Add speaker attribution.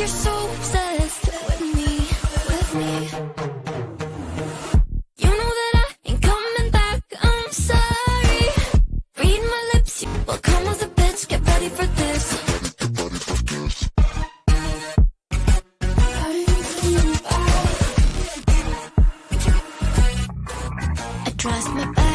Speaker 1: so obsessed with me, with me. You know that I ain't coming back, I'm sorry. Read my lips, you will come as a bitch, get ready for this. I trust my best.